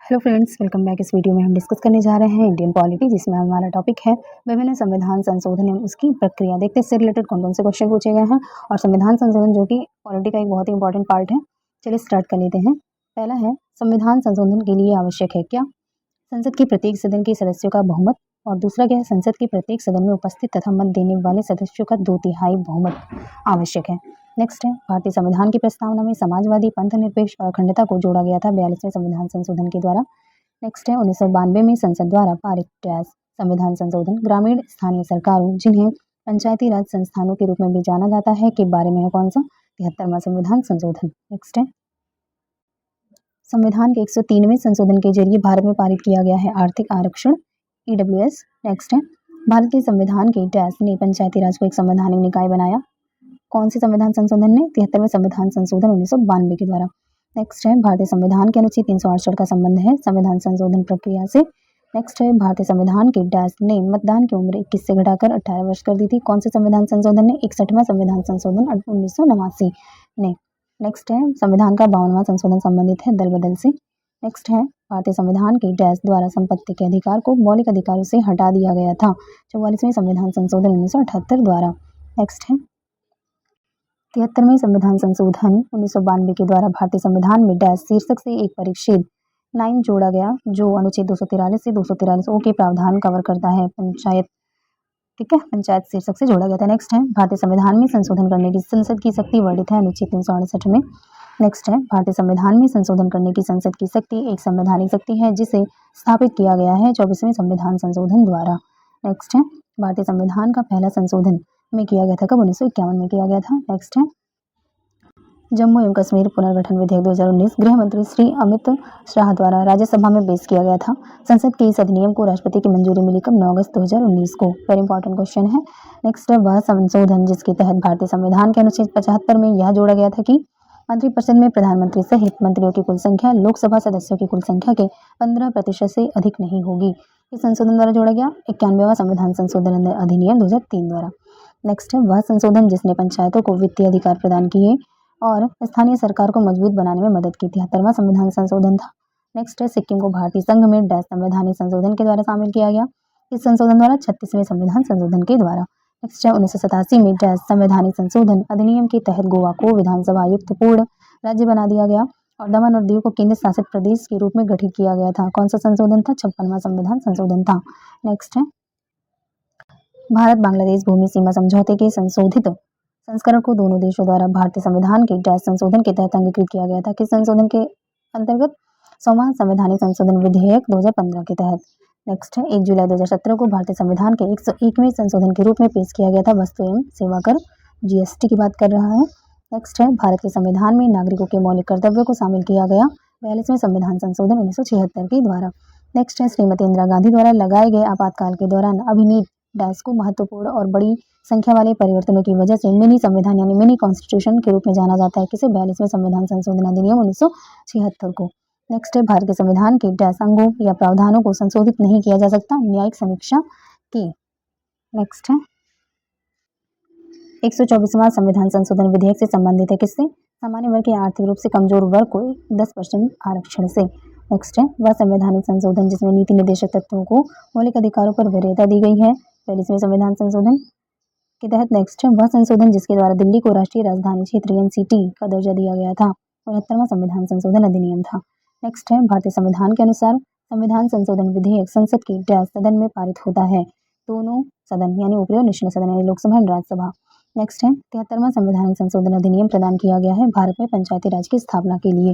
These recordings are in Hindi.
Hello friends, welcome back. इस वीडियो में हम डिस्कस करने जा रहे हैं इंडियन पॉलिटी, जिसमें हमारा टॉपिक है विभिन्न संविधान संशोधन एवं उसकी प्रक्रिया। देखते हैं इससे रिलेटेड कौन कौन से क्वेश्चन पूछे गए हैं। और संविधान संशोधन जो कि पॉलिटी का एक बहुत ही इंपॉर्टेंट पार्ट है। चलिए स्टार्ट कर लेते हैं। पहला है, संविधान संशोधन के लिए आवश्यक है क्या? संसद के प्रत्येक सदन के सदस्यों का बहुमत। और दूसरा क्या है, संसद के प्रत्येक सदन में उपस्थित तथा मत देने वाले सदस्यों का 2/3 बहुमत आवश्यक है। नेक्स्ट है, भारतीय संविधान की प्रस्तावना में समाजवादी, पंथ निरपेक्ष और अखंडता को जोड़ा गया था 42वें संविधान संशोधन के द्वारा। नेक्स्ट है, 1992 में संसद द्वारा पारित डैश संविधान संशोधन ग्रामीण स्थानीय सरकारों, जिन्हें पंचायती राज संस्थानों के रूप में भी जाना जाता है, के बारे में है कौन सा? 73वां संविधान संशोधन। नेक्स्ट है, संविधान के 103वें संशोधन के जरिए भारत में पारित किया गया है आर्थिक आरक्षण, EWS। नेक्स्ट है, भारत के संविधान के डैश ने पंचायती राज को एक संवैधानिक निकाय बनाया। कौन सी संविधान संशोधन ने? 73वें संविधान संशोधन 1992 के द्वारा। नेक्स्ट है, भारतीय संविधान के अनुच्छेद 368 का संबंध है संविधान संशोधन प्रक्रिया से। नेक्स्ट है, भारतीय संविधान के डैश ने मतदान की उम्र 21 से घटाकर 18 वर्ष कर दी थी। कौन से संविधान संशोधन ने? 61वां संविधान संशोधन 1989 ने। नेक्स्ट है, संविधान का 52वां संशोधन संबंधित है दल बदल से। नेक्स्ट है, भारतीय संविधान के डैश द्वारा संपत्ति के अधिकार को मौलिक अधिकारों से हटा दिया गया था 44वें संविधान संशोधन 1978 द्वारा। नेक्स्ट है, 73वें संविधान संशोधन 1992 के द्वारा भारतीय संविधान में डैश शीर्षक से एक परिच्छेद 9 जोड़ा गया, जो अनुच्छेद 243 से 243 ओ के प्रावधान कवर करता है। पंचायत, ठीक है, पंचायत शीर्षक से जोड़ा गया था। नेक्स्ट है, भारतीय संविधान में संशोधन करने की संसद की शक्ति वर्णित है अनुच्छेद 368 में। नेक्स्ट है, भारतीय संविधान में संशोधन करने की संसद की शक्ति एक संवैधानिक शक्ति है, जिसे स्थापित किया गया है 24वें संविधान संशोधन द्वारा। नेक्स्ट है, भारतीय संविधान का पहला संशोधन में किया गया था कब? 1951 में किया गया था। नेक्स्ट है, जम्मू एवं कश्मीर पुनर्गठन विधेयक 2019 गृह मंत्री श्री अमित शाह द्वारा राज्यसभा में पेश किया गया था। संसद के इस अधिनियम को राष्ट्रपति की मंजूरी मिली कब? 9 अगस्त 2019 को। वेरी इंपॉर्टेंट क्वेश्चन है। नेक्स्ट है, वह संशोधन जिसके तहत भारतीय संविधान के अनुच्छेद 75 में यह जोड़ा गया था कि मंत्रिपरिषद में प्रधानमंत्री सहित मंत्रियों की कुल संख्या लोकसभा सदस्यों की कुल संख्या के 15% से अधिक नहीं होगी। इस संशोधन द्वारा जोड़ा गया 91वां संविधान संशोधन अधिनियम 2003 द्वारा। नेक्स्ट है, वह संशोधन जिसने पंचायतों को वित्तीय अधिकार प्रदान किए और स्थानीय सरकार को मजबूत बनाने में मदद की थी। 73वां संविधान संशोधन था। नेक्स्ट है, सिक्किम को भारतीय संघ में डैश संवैधानिक संशोधन के द्वारा शामिल किया गया। इस संशोधन द्वारा 36वें संविधान संशोधन के द्वारा। नेक्स्ट है, 1987 में डैश संवैधानिक संशोधन अधिनियम के तहत गोवा को विधानसभा युक्त पूर्ण राज्य बना दिया गया और दमन और दीव को केंद्र शासित प्रदेश के रूप में गठित किया गया था। कौन सा संशोधन था? 56वां संविधान संशोधन था। नेक्स्ट है, भारत बांग्लादेश भूमि सीमा समझौते के संशोधित संस्करण को दोनों देशों द्वारा भारतीय संविधान के डैश संशोधन के तहत अंगीकृत किया गया था। किस संशोधन के अंतर्गत? 100वां संवैधानिक संशोधन विधेयक 2015 के तहत। नेक्स्ट है, 1 जुलाई 2017 को भारतीय संविधान के 101वें संशोधन के रूप में पेश किया गया था वस्तु एवं सेवा कर, GST की बात कर रहा है। नेक्स्ट है, भारत के संविधान में नागरिकों के मौलिक कर्तव्यों को शामिल किया गया 42वें संविधान संशोधन 1976 के द्वारा। नेक्स्ट है, श्रीमती इंदिरा गांधी द्वारा लगाए गए आपातकाल के दौरान अभिनीत डैश को महत्वपूर्ण और बड़ी संख्या वाले परिवर्तनों की वजह से मिनी संविधान यानी मिनी कॉन्स्टिट्यूशन के रूप में जाना जाता है। किसे? 42वें संविधान संशोधन अधिनियम 1976 को। नेक्स्ट है, भारत के संविधान के डैश अंगों या प्रावधानों को संशोधित नहीं किया जा सकता, न्यायिक समीक्षा की। नेक्स्ट है, 124वां संविधान संशोधन विधेयक से संबंधित है किससे? सामान्य वर्ग या आर्थिक रूप से कमजोर वर्ग को 10% आरक्षण से। नेक्स्ट है, वह संवैधानिक संशोधन जिसमें नीति निर्देशक तत्वों को मौलिक अधिकारों पर वरीयता दी गई है 42वें संविधान संशोधन के तहत। नेक्स्ट है, वह संशोधन जिसके द्वारा दिल्ली को राष्ट्रीय राजधानी क्षेत्र NCT का दर्जा दिया गया था 69वां संविधान संशोधन अधिनियम था। नेक्स्ट है, भारतीय संविधान के अनुसार संविधान संशोधन विधेयक संसद के डैश सदन में पारित होता है, दोनों सदन यानी ऊपरी और निचले सदन यानी लोकसभा और राज्यसभा। नेक्स्ट है, 73वां संवैधानिक संशोधन अधिनियम प्रदान किया गया है भारत में पंचायती राज की स्थापना के लिए।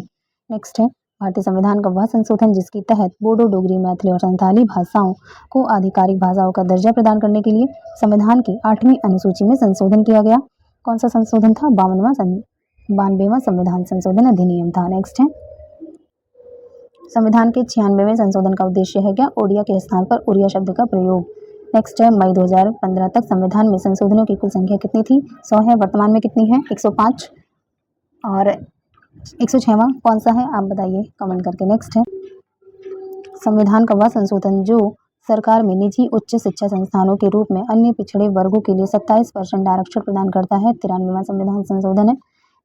नेक्स्ट है, भारतीय संविधान का वह संशोधन जिसके तहत बोडो, डोगरी, मैथिली और संथाली भाषाओं को आधिकारिक भाषाओं का दर्जा प्रदान करने के लिए संविधान की 8वीं अनुसूची में संशोधन किया गया। कौन सा संशोधन था? 92वां संविधान संशोधन अधिनियम था। नेक्स्ट है, संविधान के 96वें संशोधन का उद्देश्य है क्या? ओडिया के स्थान पर उड़िया शब्द का प्रयोग। नेक्स्ट है, मई 2015 तक संविधान में संशोधनों की कुल संख्या कितनी थी? 100 है। वर्तमान में कितनी है? 105। और 106वां कौन सा है आप बताइए कमेंट करके। नेक्स्ट है, संविधान का वह संशोधन जो सरकार में निजी उच्च शिक्षा संस्थानों के रूप में अन्य पिछड़े वर्गों के लिए 27% आरक्षण प्रदान करता है 93वां संविधान संशोधन है।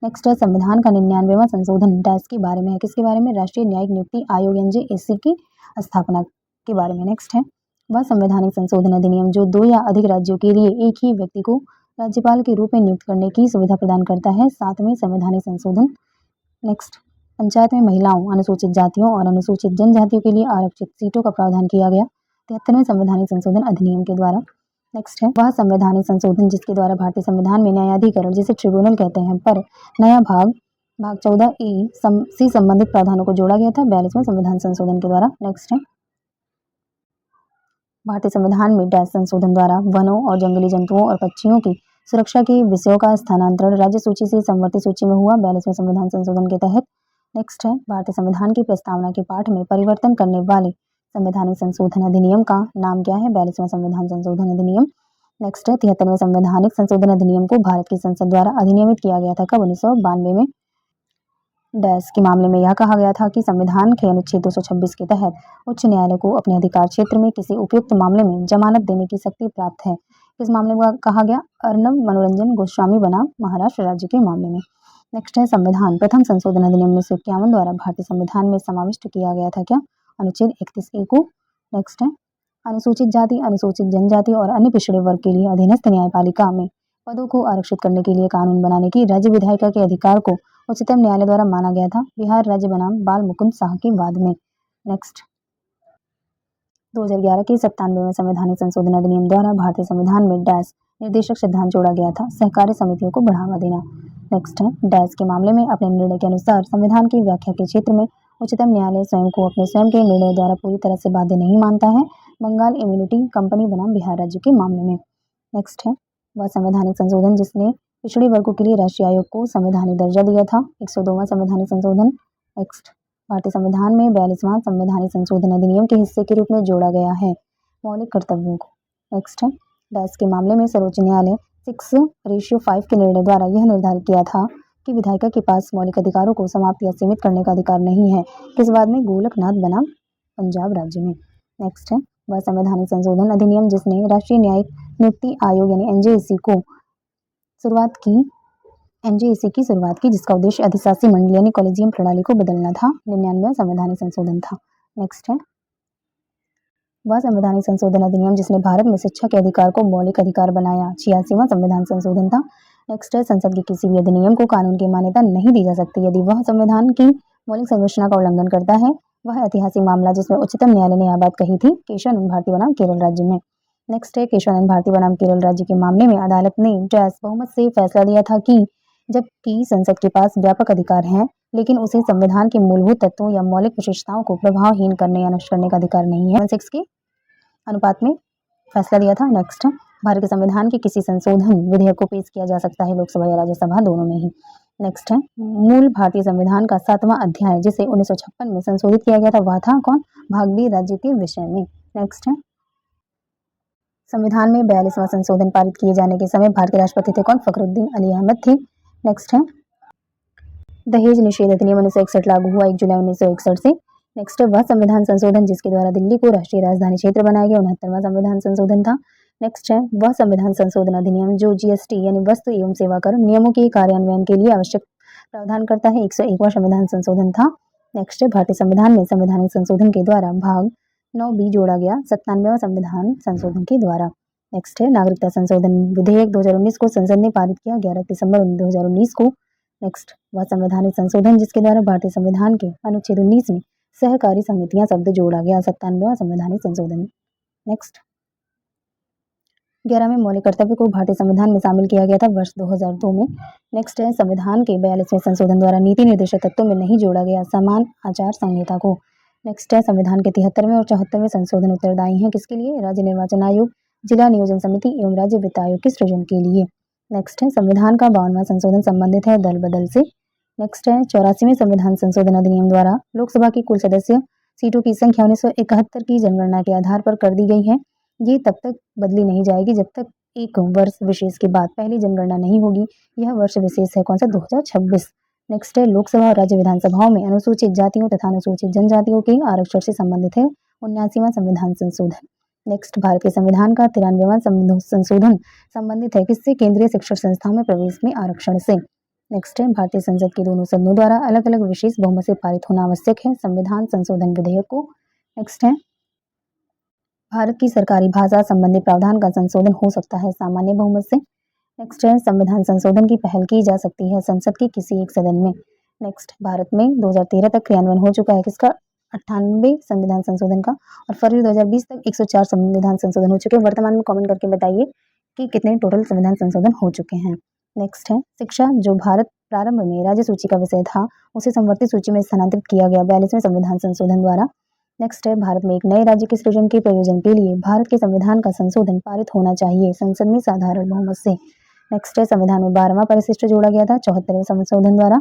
नेक्स्ट है संविधान का 99वां संशोधन डैश के बारे में है, किसके बारे में? राष्ट्रीय न्यायिक नियुक्ति आयोग NJAC की स्थापना के बारे में। नेक्स्ट है वह संवैधानिक संशोधन अधिनियम जो 2 या अधिक राज्यों के लिए एक ही व्यक्ति को राज्यपाल के रूप में नियुक्त करने की सुविधा प्रदान करता है। 7वें संवैधानिक संशोधन। नेक्स्ट पंचायत में महिलाओं, अनुसूचित जातियों और अनुसूचित जनजातियों के लिए आरक्षित सीटों का प्रावधान किया गया 73वें संवैधानिक संशोधन अधिनियम के द्वारा। नेक्स्ट है वह संवैधानिक संशोधन जिसके द्वारा भारतीय संविधान में न्यायाधिकरण जिसे ट्रिब्यूनल कहते हैं पर नया भाग 14A से संबंधित प्रावधानों को जोड़ा गया था 42वें संविधान संशोधन के द्वारा। नेक्स्ट है भारतीय संविधान में डैश संशोधन द्वारा वनों और जंगली जंतुओं और पक्षियों की सुरक्षा के विषयों का स्थानांतरण राज्य सूची से संवर्ती सूची में हुआ 42वें संविधान संशोधन के तहत। नेक्स्ट है भारतीय संविधान की प्रस्तावना के पाठ में परिवर्तन करने वाले संवैधानिक संशोधन अधिनियम का नाम क्या है? 42वां संविधान संशोधन अधिनियम। नेक्स्ट है 73वें संवैधानिक संशोधन अधिनियम को भारत की संसद द्वारा अधिनियमित किया गया था कब? 1992 में। डैश के मामले में यह कहा गया था कि संविधान के अनुच्छेद 226 के तहत उच्च न्यायालय को अपने अधिकार क्षेत्र में किसी उपयुक्त मामले में जमानत देने की शक्ति प्राप्त है। किस मामले में कहा गया? अर्नब मनोरंजन गोस्वामी बनाम महाराष्ट्र राज्य के मामले में। नेक्स्ट है संविधान प्रथम संशोधन अधिनियम 1951 द्वारा भारतीय संविधान में समाविष्ट किया गया था क्या? अनुच्छेद 31A को। नेक्स्ट है अनुसूचित जाति, अनुसूचित जनजाति और अन्य पिछड़े वर्ग के लिए अधीनस्थ न्यायपालिका में पदों को आरक्षित करने के लिए कानून बनाने की राज्य विधायिका के अधिकार को उच्चतम न्यायालय द्वारा माना गया था बिहार राज्य बनाम बाल मुकुंद शाह के वाद में। नेक्स्ट 2011 के 97वें संवैधानिक संशोधन अधिनियम द्वारा भारतीय संविधान में डैश निर्देशक सिद्धांत जोड़ा गया था सहकारी समितियों को बढ़ावा देना। नेक्स्ट है डैश के मामले में अपने निर्णय के अनुसार संविधान की व्याख्या के क्षेत्र में उच्चतम न्यायालय स्वयं को अपने स्वयं के निर्णय द्वारा पूरी तरह से बाध्य नहीं मानता है बंगाल इम्यूनिटी कंपनी बनाम बिहार राज्य के मामले में। नेक्स्ट है वह संवैधानिक संशोधन जिसने पिछड़े वर्गों के लिए राष्ट्रीय आयोग को संवैधानिक दर्जा दिया था 102वां संवैधानिक संशोधन। नेक्स्ट भारतीय संविधान में 42वां संवैधानिक संशोधन अधिनियम के हिस्से के रूप में जोड़ा गया है मौलिक कर्तव्यों को। नेक्स्ट है डैश के मामले में सर्वोच्च न्यायालय 6:5 के निर्णय द्वारा यह निर्धारित किया था कि विधायिका के पास मौलिक अधिकारों को समाप्त या सीमित करने का अधिकार नहीं है किस बाद में? गोलकनाथ बनाम पंजाब राज्य में। नेक्स्ट है वह संवैधानिक संशोधन अधिनियम जिसने राष्ट्रीय न्यायिक नियुक्ति आयोग यानी NJAC की शुरुआत की जिसका उद्देश्य अधिशासी मंडल यानी कॉलेजियम प्रणाली को बदलना था 99वां संवैधानिक संशोधन था। नेक्स्ट है वह संवैधानिक संशोधन अधिनियम जिसने भारत में शिक्षा के अधिकार को मौलिक अधिकार बनाया 86वां संविधान संशोधन था। नेक्स्ट है संसद के किसी भी अधिनियम को कानून की मान्यता नहीं दी जा सकती यदि वह संविधान की मौलिक संरचना का उल्लंघन करता है। वह ऐतिहासिक मामला जिसमें उच्चतम न्यायालय ने यह बात कही थी केशवानंद भारती बनाम केरल राज्य में। नेक्स्ट है केशवानंद भारती बनाम केरल राज्य के मामले में अदालत ने डैश बहुमत से फैसला दिया था कि जबकि संसद के पास व्यापक अधिकार हैं लेकिन उसे संविधान के मूलभूत तत्वों या मौलिक विशेषताओं को प्रभावहीन करने या नष्ट करने का अधिकार नहीं है 1:6 के अनुपात में फैसला दिया था। नेक्स्ट है भारत के संविधान के किसी संशोधन विधेयक को पेश किया जा सकता है लोकसभा या राज्यसभा दोनों में ही। नेक्स्ट है मूल भारतीय संविधान का 7वां अध्याय जिसे 1956 में संशोधित किया गया था वह था कौन? भाग बी राज्य के विषय में। नेक्स्ट है संविधान में 42वां संशोधन पारित किए जाने के समय भारत के राष्ट्रपति थे कौन? फखरुद्दीन अली अहमद थे। नेक्स्ट है दहेज निषेध अधिनियम 1961 लागू हुआ 1 जुलाई 1961 से। नेक्स्ट है वह संविधान संशोधन जिसके द्वारा दिल्ली को राष्ट्रीय राजधानी क्षेत्र बनाया गया 69वां संविधान संशोधन था। नेक्स्ट है वह संविधान संशोधन अधिनियम जो GST यानी वस्तु एवं सेवा कर नियमों के कार्यान्वयन के लिए आवश्यक प्रावधान करता है 101वां संविधान संशोधन था। नेक्स्ट है भारतीय संविधान में संवैधानिक संशोधन के द्वारा भाग 9B जोड़ा गया 97वां संविधान संशोधन के द्वारा। नेक्स्ट है नागरिकता संशोधन विधेयक 2019 को संसद ने पारित किया 11 दिसंबर 2019 को। नेक्स्ट वह संवैधानिक संशोधन जिसके द्वारा भारतीय संविधान के अनुच्छेद 19 में सहकारी समितियां शब्द जोड़ा गया 97वां संवैधानिक संशोधन। नेक्स्ट 11वें मौलिक कर्तव्य को भारतीय संविधान में शामिल किया गया था वर्ष 2002 में। नेक्स्ट है संविधान के 42वें संशोधन द्वारा नीति निर्देशक तत्वों में नहीं जोड़ा गया समान आचार संहिता को। नेक्स्ट है संविधान के 73वें और 74वें संशोधन उत्तरदायी हैं किसके लिए? राज्य निर्वाचन आयोग, जिला नियोजन समिति एवं राज्य वित्त आयोग के सृजन के लिए। नेक्स्ट है संविधान का 52वां संशोधन संबंधित है दल बदल से। नेक्स्ट है 84वें संविधान संशोधन अधिनियम द्वारा लोकसभा की कुल सदस्य सीटों की संख्या 1971 की जनगणना के आधार पर कर दी गई है। ये तब तक बदली नहीं जाएगी जब तक एक वर्ष विशेष के बाद पहली जनगणना नहीं होगी। यह वर्ष विशेष है कौन सा? 2026। नेक्स्ट है लोकसभा और राज्य विधानसभाओं में अनुसूचित जातियों तथा अनुसूचित जनजातियों के आरक्षण से संबंधित है 79वां संविधान संशोधन। नेक्स्ट भारत के संविधान का 93वां संशोधन संबंधित है किससे? केंद्रीय शिक्षण संस्थाओं में प्रवेश में आरक्षण से। नेक्स्ट है भारतीय संसद के दोनों सदनों द्वारा अलग अलग विशेष बहुमत से पारित होना आवश्यक है संविधान संशोधन विधेयक को। नेक्स्ट है भारत की सरकारी भाषा संबंधी प्रावधान का संशोधन हो सकता है सामान्य बहुमत से। नेक्स्ट है संविधान संशोधन की पहल की जा सकती है संसद के किसी एक सदन में। नेक्स्ट भारत में 2013 तक क्रियान्वयन हो चुका है किसका 98 संविधान संशोधन का और फरवरी 2020 तक 104 संविधान संशोधन हो चुके हैं। वर्तमान में कमेंट करके बताइए कि कितने टोटल संविधान संशोधन हो चुके हैं। नेक्स्ट है शिक्षा जो भारत प्रारंभ में राज्य सूची का विषय था उसे संवर्धित सूची में स्थानांतरित किया गया 42वें संविधान संशोधन द्वारा। नेक्स्ट है भारत में एक नए राज्य के सृजन के प्रयोजन के लिए भारत के संविधान का संशोधन पारित होना चाहिए संसद में साधारण बहुमत से। नेक्स्ट है संविधान में 12वां परिशिष्ट जोड़ा गया था 74वें संशोधन द्वारा।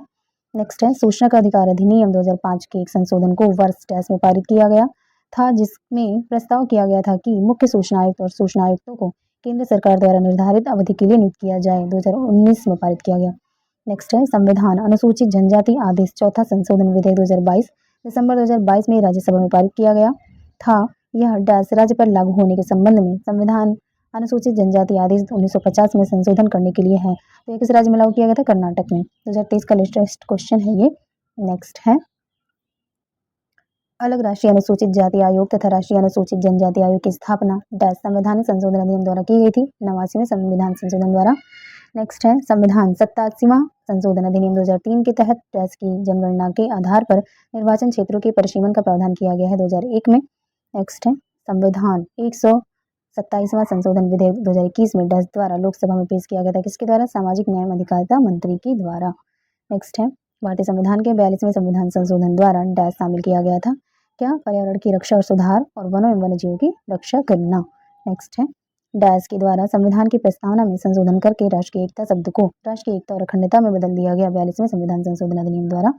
नेक्स्ट है सूचना का अधिकार अधिनियम 2005 के एक संशोधन को वर्ष डैश में पारित किया गया था जिसमें प्रस्ताव किया गया था कि मुख्य सूचना आयुक्त और सूचना आयुक्तों को केंद्र सरकार द्वारा निर्धारित अवधि के लिए नियुक्त किया जाए 2019 में पारित किया गया। नेक्स्ट है संविधान अनुसूचित जनजाति आदेश चौथा संशोधन विधेयक 2022 दिसंबर 2022 में राज्यसभा में पारित किया गया था। यह डैश राज्य पर लागू होने के संबंध में संविधान अनुसूचित जनजाति आदेश 1950 में संशोधन करने के लिए है। तो ये किस राज्य में लागू किया गया था कर्नाटक में। 2023 का लेटेस्ट क्वेश्चन है ये। नेक्स्ट है अलग राष्ट्रीय अनुसूचित जाति आयोग तथा राष्ट्रीय अनुसूचित जनजाति आयोग की स्थापना डैश संवैधानिक संशोधन अधिनियम द्वारा की गई थी 89वें संविधान संशोधन द्वारा। नेक्स्ट है संविधान 87वां संशोधन अधिनियम 2003 के तहत डैश की जनगणना के आधार पर निर्वाचन क्षेत्रों के परिसीमन का प्रावधान किया गया है 2001 में। नेक्स्ट है संविधान 127वां संशोधन विधेयक 2021 में डैश द्वारा लोकसभा में पेश किया गया था किसके द्वारा सामाजिक न्याय एवं अधिकारिता मंत्री के द्वारा। नेक्स्ट है भारतीय संविधान के 42वें संविधान संशोधन द्वारा डैश शामिल किया गया था क्या पर्यावरण की रक्षा और सुधार और वनों एवं वन्यजीवों की रक्षा करना। नेक्स्ट है डैश के द्वारा संविधान की प्रस्तावना में संशोधन करके राष्ट्र की एकता शब्द को राष्ट्र की एकता और अखंडता में बदल दिया गया 42वें संविधान संशोधन अधिनियम द्वारा।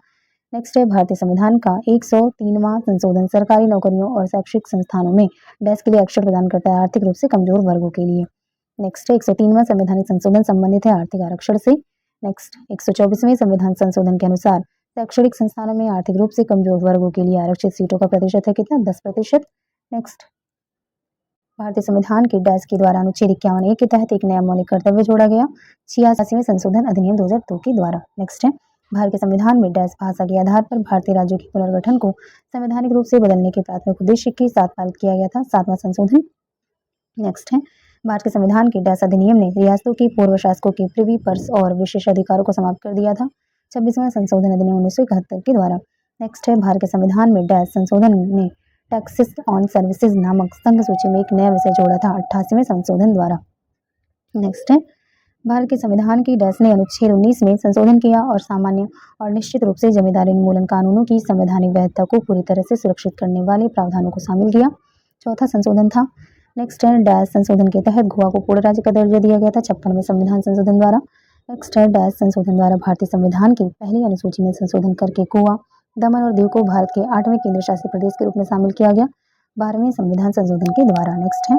नेक्स्ट है भारतीय संविधान का 103वां संशोधन सरकारी नौकरियों और शैक्षिक संस्थानों में डैश के लिए अवसर प्रदान करता है आर्थिक रूप से कमजोर वर्गों के लिए। नेक्स्ट है 103वां संवैधानिक संशोधन संबंधित है आर्थिक आरक्षण से। नेक्स्ट 124वें संविधान संशोधन के अनुसार शैक्षणिक संस्थानों में आर्थिक रूप से कमजोर वर्गों के लिए आरक्षित सीटों का प्रतिशत है कितना 10%। नेक्स्ट भारतीय संविधान के डैश के द्वारा अनुच्छेद 51A के तहत एक नया मौलिक कर्तव्य जोड़ा गया 86वें संशोधन अधिनियम 2002 के द्वारा। नेक्स्ट है भारत के संविधान में डैश भाषा के आधार पर भारतीय राज्यों के पुनर्गठन को संवैधानिक रूप से बदलने के प्राथमिक उद्देश्य के साथ पारित किया गया था 7वां संशोधन। नेक्स्ट है भारत के संविधान के डैश अधिनियम ने रियासतों के पूर्व शासकों के प्रिवी पर्स और विशेष अधिकारों को समाप्त कर दिया था 26वां संशोधन अधिनियम 1971 के द्वारा। नेक्स्ट है भारत के संविधान में डैश संशोधन ने टैक्सेस ऑन सर्विसेज नामक संघ सूची में एक नया विषय जोड़ा था 88वें संशोधन द्वारा। नेक्स्ट है भारत के संविधान की डैश ने अनुच्छेद 19 में संशोधन किया और सामान्य और निश्चित रूप से जमींदारी उन्मूलन कानूनों की संवैधानिक वैधता को पूरी तरह से सुरक्षित करने वाले प्रावधानों को शामिल किया चौथा संशोधन था। नेक्स्ट है डैश संशोधन के तहत गोवा को पूर्ण राज्य का दर्जा दिया गया था 56वें संविधान संशोधन द्वारा। नेक्स्ट है डैश संशोधन द्वारा भारतीय संविधान की पहली अनुसूची में संशोधन करके गोवा दमन और दीव को भारत के 8वें केंद्र शासित प्रदेश के रूप में शामिल किया गया 12वें संविधान संशोधन के द्वारा। नेक्स्ट है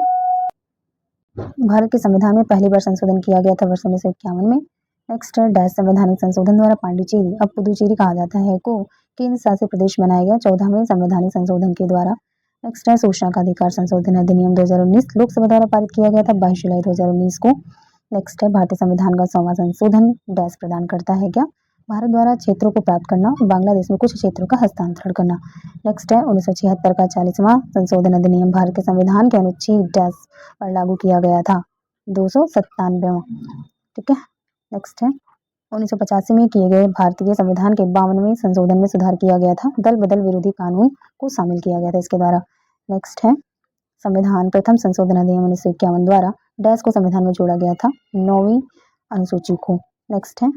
भारत के संविधान में पहली बार संशोधन किया गया था वर्ष 1951 में। नेक्स्ट है डैश संवैधानिक संशोधन द्वारा पांडिचेरी अब पुदुचेरी कहा जाता है को केंद्र शासित प्रदेश बनाया गया 14वें संवैधानिक संशोधन के द्वारा। नेक्स्ट है सूचना का अधिकार संशोधन अधिनियम 2019 लोकसभा द्वारा पारित किया गया था 22 जुलाई 2019 को। नेक्स्ट है भारतीय संविधान का 100वां संशोधन डैश प्रदान करता है क्या भारत द्वारा क्षेत्रों को प्राप्त करना और बांग्लादेश में कुछ क्षेत्रों का हस्तांतरण करना। नेक्स्ट है 1976 का 40वां संशोधन अधिनियम भारत के संविधान के अनुच्छेद डैश पर लागू किया गया था 297वां। ठीक है। नेक्स्ट है 1985 में किए गए भारतीय संविधान के 52वें संशोधन में सुधार किया गया था दल बदल विरोधी कानून को शामिल किया गया था इसके द्वारा। नेक्स्ट है संविधान प्रथम संशोधन अधिनियम 1951 द्वारा डैश को संविधान में जोड़ा गया था 9वीं अनुसूची को। नेक्स्ट है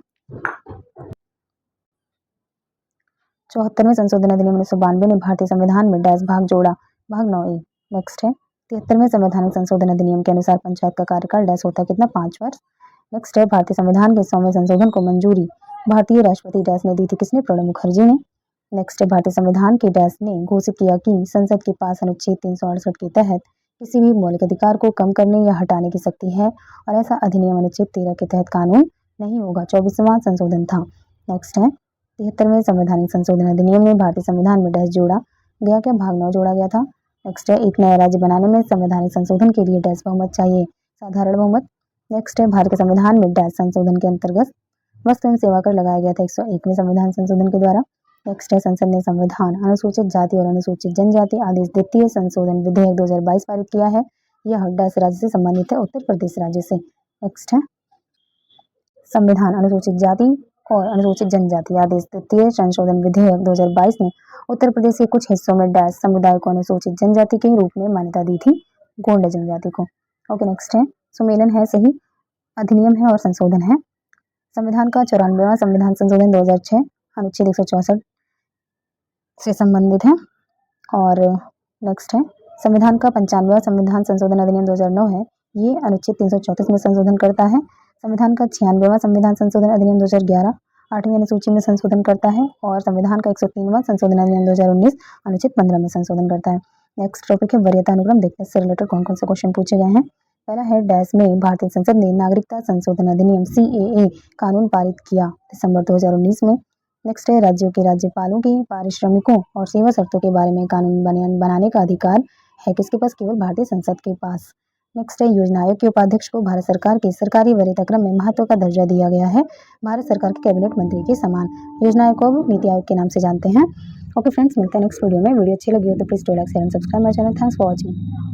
74वें संशोधन अधिनियम 1992 ने भारतीय संविधान में डैश भाग जोड़ा भाग 9A। नेक्स्ट है 73वें संवैधानिक संशोधन अधिनियम के अनुसार पंचायत का कार्यकाल डैश होता है कितना 5 वर्ष। नेक्स्ट है भारतीय संविधान के 100वें संशोधन को मंजूरी भारतीय राष्ट्रपति डैश ने दी थी किसने प्रणब मुखर्जी ने। नेक्स्ट है भारतीय संविधान के डैश ने घोषित किया कि संसद के पास अनुच्छेद 368 के तहत किसी भी मौलिक अधिकार को कम करने या हटाने की शक्ति है और ऐसा अधिनियम अनुच्छेद 13 के तहत कानून नहीं होगा 24वां संशोधन था। नेक्स्ट है 73वें संवैधानिक संशोधन अधिनियम में भारतीय संविधान में डैश जोड़ा गया क्या भाग 9 जोड़ा गया था। नेक्स्ट है एक नया राज्य बनाने में संवैधानिक संशोधन के लिए डैश बहुमत चाहिए साधारण बहुमत। नेक्स्ट है भारत के संविधान में डैश संशोधन के अंतर्गत वस्तु एवं सेवा कर लगाया गया था 101वें संविधान संशोधन के द्वारा। नेक्स्ट है संसद ने संविधान, अनुसूचित जाति और अनुसूचित जनजाति आदेश द्वितीय संशोधन विधेयक 2022 पारित किया है। यह 10 राज्य से संबंधित है, उत्तर प्रदेश राज्य से। नेक्स्ट है संविधान, अनुसूचित जाति और अनुसूचित जनजाति आदेश द्वितीय संशोधन विधेयक 2022 ने उत्तर प्रदेश के कुछ हिस्सों में डैश समुदाय को अनुसूचित जनजाति के रूप में मान्यता दी थी, गोंड जनजाति को। ओके, नेक्स्ट है सुमेलन है सही, अधिनियम है और संशोधन है। संविधान का 94वां संविधान संशोधन 2006 अनुच्छेद 164 से संबंधित है। और नेक्स्ट है संविधान का 95वां संविधान संशोधन अधिनियम 2009 है, ये अनुच्छेद 334 में संशोधन करता है। संविधान का 96वां संविधान संशोधन अधिनियम 2011 8वीं अनुसूची में संशोधन करता है। और संविधान का 103वां संशोधन अधिनियम 2019 अनुच्छेद 15 में संशोधन करता है। नेक्स्ट टॉपिक है वरीयता अनुक्रम। देखते हैं इससे रिलेटेड कौन कौन से क्वेश्चन पूछे गए हैं। पहला है डैश में भारतीय संसद ने नागरिकता संशोधन अधिनियम CAA कानून पारित किया दिसंबर 2019 में। नेक्स्ट है राज्यों के राज्यपालों की पारिश्रमिकों और सेवा शर्तों के बारे में कानून बनाने का अधिकार है किसके पास? केवल भारतीय संसद के पास। नेक्स्ट है योजना आयोग के उपाध्यक्ष को भारत सरकार के सरकारी वरीयता क्रम में महत्व का दर्जा दिया गया है, भारत सरकार के कैबिनेट मंत्री के समान। योजना आयोग को नीति आयोग के नाम से जानते हैं। ओके फ्रेंड्स, मिलते हैं नेक्स्ट वीडियो में। वीडियो अच्छी लगी हो तो please do like share and subscribe my channel. Thanks for watching.